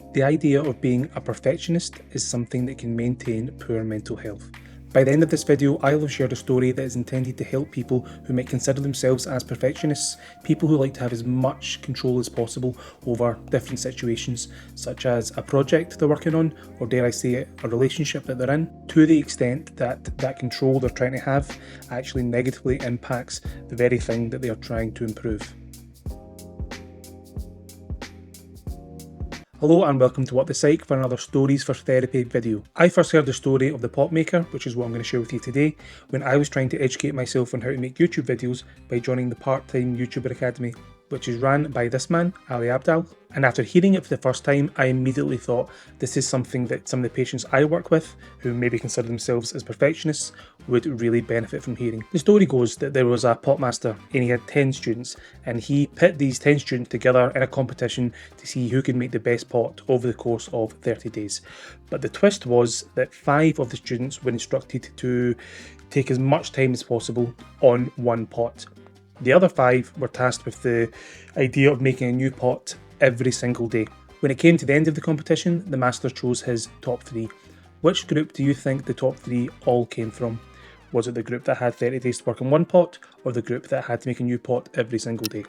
The idea of being a perfectionist is something that can maintain poor mental health. By the end of this video, I'll have shared a story that is intended to help people who might consider themselves as perfectionists, people who like to have as much control as possible over different situations, such as a project they're working on, or dare I say it, a relationship that they're in, to the extent that that control they're trying to have actually negatively impacts the very thing that they are trying to improve. Hello and welcome to What the Psych for another Stories for Therapy video. I first heard the story of the pot maker, which is what I'm going to share with you today, when I was trying to educate myself on how to make YouTube videos by joining the part-time YouTuber Academy, which is ran by this man, Ali Abdaal. And after hearing it for the first time, I immediately thought this is something that some of the patients I work with, who maybe consider themselves as perfectionists, would really benefit from hearing. The story goes that there was a pot master and he had 10 students, and he pit these 10 students together in a competition to see who could make the best pot over the course of 30 days. But the twist was that 5 of the students were instructed to take as much time as possible on one pot. The other 5 were tasked with the idea of making a new pot every single day. When it came to the end of the competition, the master chose his top 3. Which group do you think the top 3 all came from? Was it the group that had 30 days to work on one pot, or the group that had to make a new pot every single day?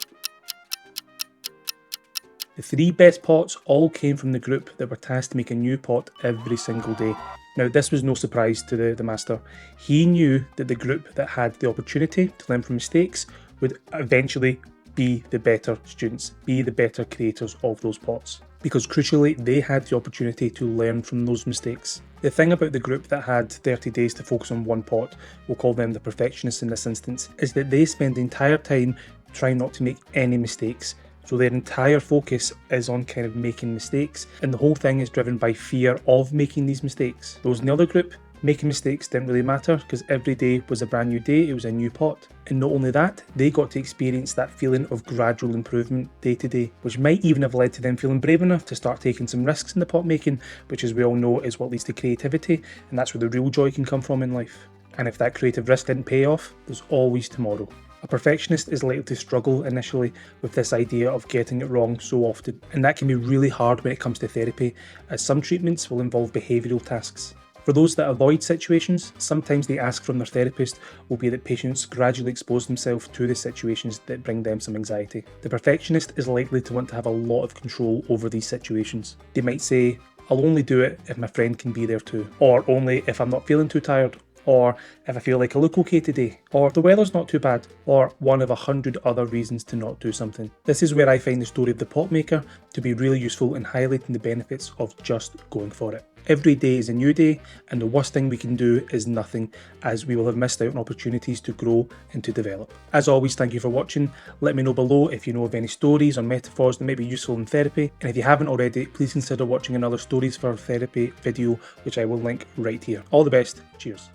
The 3 best pots all came from the group that were tasked to make a new pot every single day. Now, this was no surprise to the master. He knew that the group that had the opportunity to learn from mistakes would eventually be the better students, be the better creators of those pots. Because crucially, they had the opportunity to learn from those mistakes. The thing about the group that had 30 days to focus on one pot, we'll call them the perfectionists in this instance, is that they spend the entire time trying not to make any mistakes. So their entire focus is on kind of making mistakes, and the whole thing is driven by fear of making these mistakes. Those in the other group, making mistakes didn't really matter because every day was a brand new day, it was a new pot. And not only that, they got to experience that feeling of gradual improvement day to day, which might even have led to them feeling brave enough to start taking some risks in the pot making, which as we all know is what leads to creativity, and that's where the real joy can come from in life. And if that creative risk didn't pay off, there's always tomorrow. A perfectionist is likely to struggle initially with this idea of getting it wrong so often, and that can be really hard when it comes to therapy, as some treatments will involve behavioural tasks. For those that avoid situations, sometimes they ask from their therapist will be that patients gradually expose themselves to the situations that bring them some anxiety. The perfectionist is likely to want to have a lot of control over these situations. They might say, I'll only do it if my friend can be there too, or only if I'm not feeling too tired, or if I feel like I look okay today, or the weather's not too bad, or one of 100 other reasons to not do something. This is where I find the story of the pot maker to be really useful in highlighting the benefits of just going for it. Every day is a new day, and the worst thing we can do is nothing, as we will have missed out on opportunities to grow and to develop. As always, thank you for watching. Let me know below if you know of any stories or metaphors that may be useful in therapy, and if you haven't already, please consider watching another Stories for Therapy video, which I will link right here. All the best, cheers.